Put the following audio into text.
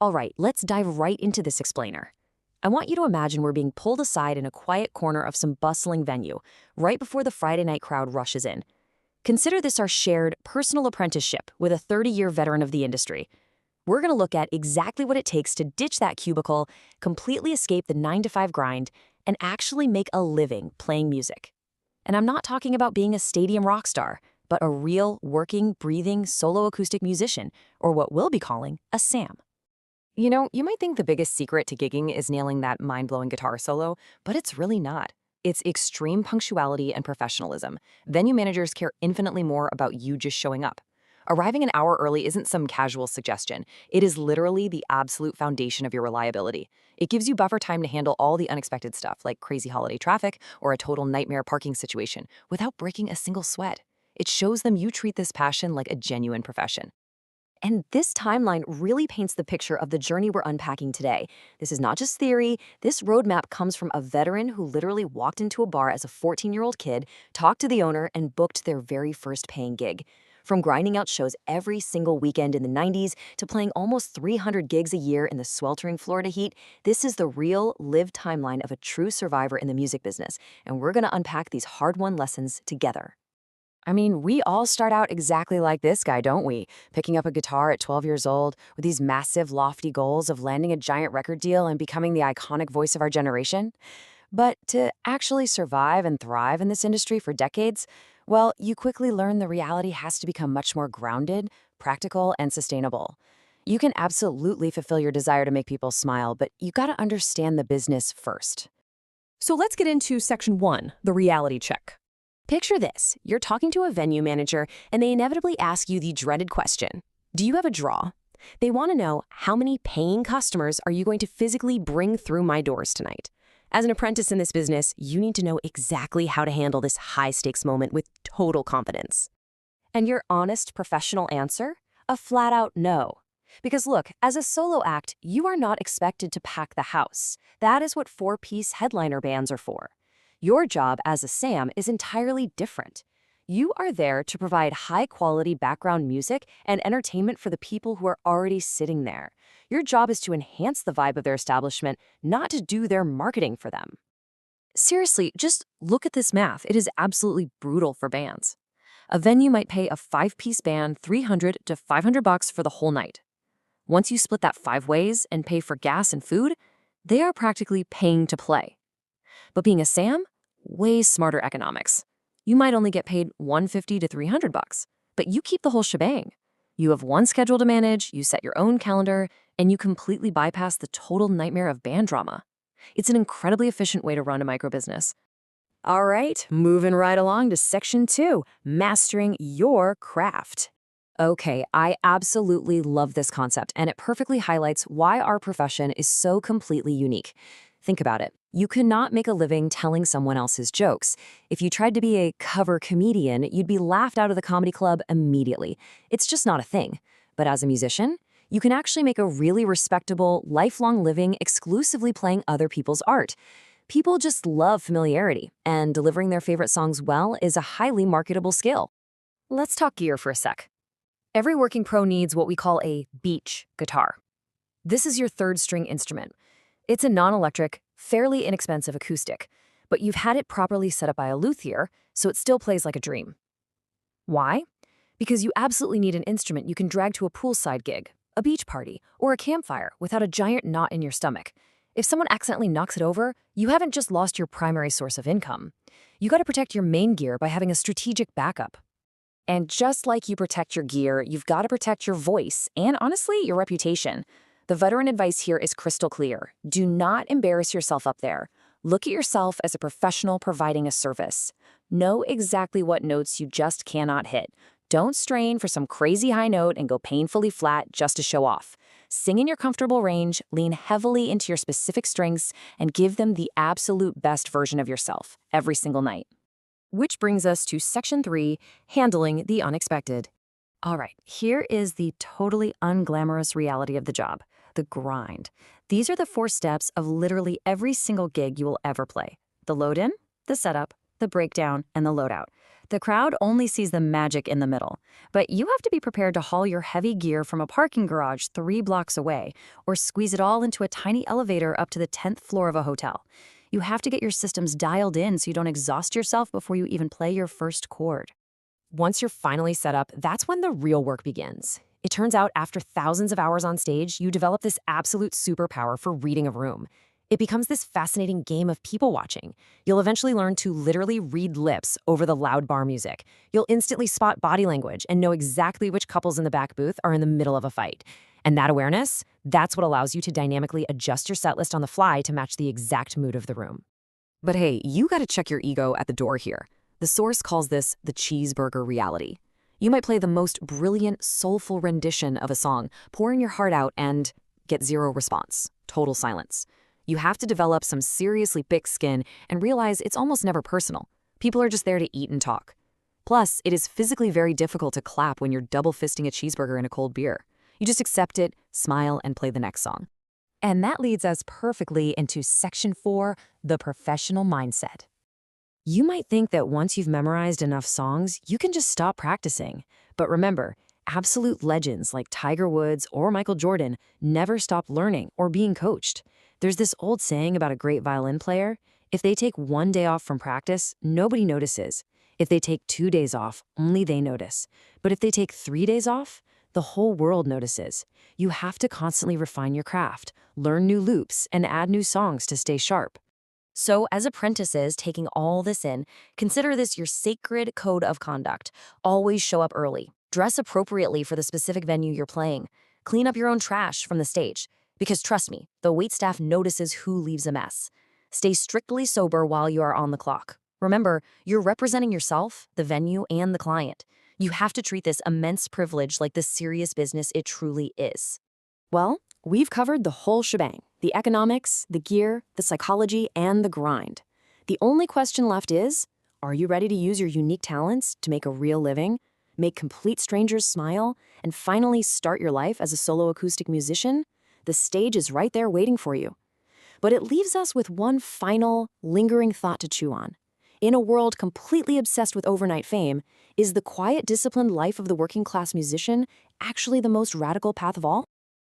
All right, let's dive right into this explainer. I want you to imagine we're being pulled aside in a quiet corner of some bustling venue, right before the Friday night crowd rushes in. Consider this our shared personal apprenticeship with a 30-year veteran of the industry. We're going to look at exactly what it takes to ditch that cubicle, completely escape the 9-to-5 grind, and actually make a living playing music. And I'm not talking about being a stadium rock star, but a real, working, breathing, solo acoustic musician, or what we'll be calling a SAM. You know, you might think the biggest secret to gigging is nailing that mind-blowing guitar solo, but it's really not. It's extreme punctuality and professionalism. Venue managers care infinitely more about you just showing up. Arriving an hour early isn't some casual suggestion. It is literally the absolute foundation of your reliability. It gives you buffer time to handle all the unexpected stuff, like crazy holiday traffic or a total nightmare parking situation, without breaking a single sweat. It shows them you treat this passion like a genuine profession. And this timeline really paints the picture of the journey we're unpacking today. This is not just theory. This roadmap comes from a veteran who literally walked into a bar as a 14-year-old kid, talked to the owner, and booked their very first paying gig. From grinding out shows every single weekend in the 90s to playing almost 300 gigs a year in the sweltering Florida heat, this is the real, lived timeline of a true survivor in the music business. And we're going to unpack these hard-won lessons together. I mean, we all start out exactly like this guy, don't we? Picking up a guitar at 12 years old with these massive, lofty goals of landing a giant record deal and becoming the iconic voice of our generation. But to actually survive and thrive in this industry for decades, well, you quickly learn the reality has to become much more grounded, practical, and sustainable. You can absolutely fulfill your desire to make people smile, but you gotta understand the business first. So let's get into section 1, the reality check. Picture this. You're talking to a venue manager, and they inevitably ask you the dreaded question. Do you have a draw? They want to know, how many paying customers are you going to physically bring through my doors tonight? As an apprentice in this business, you need to know exactly how to handle this high-stakes moment with total confidence. And your honest professional answer? A flat-out no. Because look, as a solo act, you are not expected to pack the house. That is what 4-piece headliner bands are for. Your job as a SAM is entirely different. You are there to provide high-quality background music and entertainment for the people who are already sitting there. Your job is to enhance the vibe of their establishment, not to do their marketing for them. Seriously, just look at this math. It is absolutely brutal for bands. A venue might pay a 5-piece band $300 to $500 for the whole night. Once you split that 5 ways and pay for gas and food, they are practically paying to play. But being a SAM? Way smarter economics. You might only get paid $150 to $300, but you keep the whole shebang. You have one schedule to manage, you set your own calendar, and you completely bypass the total nightmare of band drama. It's an incredibly efficient way to run a microbusiness. All right, moving right along to section 2, mastering your craft. Okay, I absolutely love this concept, and it perfectly highlights why our profession is so completely unique. Think about it. You could not make a living telling someone else's jokes. If you tried to be a cover comedian, you'd be laughed out of the comedy club immediately. It's just not a thing. But as a musician, you can actually make a really respectable, lifelong living exclusively playing other people's art. People just love familiarity, and delivering their favorite songs well is a highly marketable skill. Let's talk gear for a sec. Every working pro needs what we call a beach guitar. This is your third-string instrument. It's a non-electric, fairly inexpensive acoustic, but you've had it properly set up by a luthier, so it still plays like a dream. Why? Because you absolutely need an instrument you can drag to a poolside gig, a beach party, or a campfire without a giant knot in your stomach. If someone accidentally knocks it over, you haven't just lost your primary source of income. You gotta protect your main gear by having a strategic backup. And just like you protect your gear, you've gotta protect your voice and, honestly, your reputation. The veteran advice here is crystal clear. Do not embarrass yourself up there. Look at yourself as a professional providing a service. Know exactly what notes you just cannot hit. Don't strain for some crazy high note and go painfully flat just to show off. Sing in your comfortable range, lean heavily into your specific strengths, and give them the absolute best version of yourself every single night. Which brings us to section 3, handling the unexpected. All right, here is the totally unglamorous reality of the job. The grind. These are the 4 steps of literally every single gig you will ever play. The load-in, the setup, the breakdown, and the loadout. The crowd only sees the magic in the middle, but you have to be prepared to haul your heavy gear from a parking garage 3 blocks away or squeeze it all into a tiny elevator up to the 10th floor of a hotel. You have to get your systems dialed in so you don't exhaust yourself before you even play your first chord. Once you're finally set up, that's when the real work begins. It turns out after thousands of hours on stage, you develop this absolute superpower for reading a room. It becomes this fascinating game of people watching. You'll eventually learn to literally read lips over the loud bar music. You'll instantly spot body language and know exactly which couples in the back booth are in the middle of a fight. And that awareness, that's what allows you to dynamically adjust your set list on the fly to match the exact mood of the room. But hey, you gotta check your ego at the door here. The source calls this the cheeseburger reality. You might play the most brilliant, soulful rendition of a song, pouring your heart out and get zero response, total silence. You have to develop some seriously thick skin and realize it's almost never personal. People are just there to eat and talk. Plus, it is physically very difficult to clap when you're double fisting a cheeseburger and a cold beer. You just accept it, smile, and play the next song. And that leads us perfectly into Section 4, the professional mindset. You might think that once you've memorized enough songs, you can just stop practicing. But remember, absolute legends like Tiger Woods or Michael Jordan never stop learning or being coached. There's this old saying about a great violin player: if they take 1 day off from practice, nobody notices. If they take 2 days off, only they notice. But if they take 3 days off, the whole world notices. You have to constantly refine your craft, learn new loops, and add new songs to stay sharp. So, as apprentices taking all this in, consider this your sacred code of conduct. Always show up early. Dress appropriately for the specific venue you're playing. Clean up your own trash from the stage. Because trust me, the waitstaff notices who leaves a mess. Stay strictly sober while you are on the clock. Remember, you're representing yourself, the venue, and the client. You have to treat this immense privilege like the serious business it truly is. Well, we've covered the whole shebang: the economics, the gear, the psychology, and the grind. The only question left is, are you ready to use your unique talents to make a real living, make complete strangers smile, and finally start your life as a solo acoustic musician? The stage is right there waiting for you. But it leaves us with one final, lingering thought to chew on. In a world completely obsessed with overnight fame, is the quiet, disciplined life of the working-class musician actually the most radical path of all?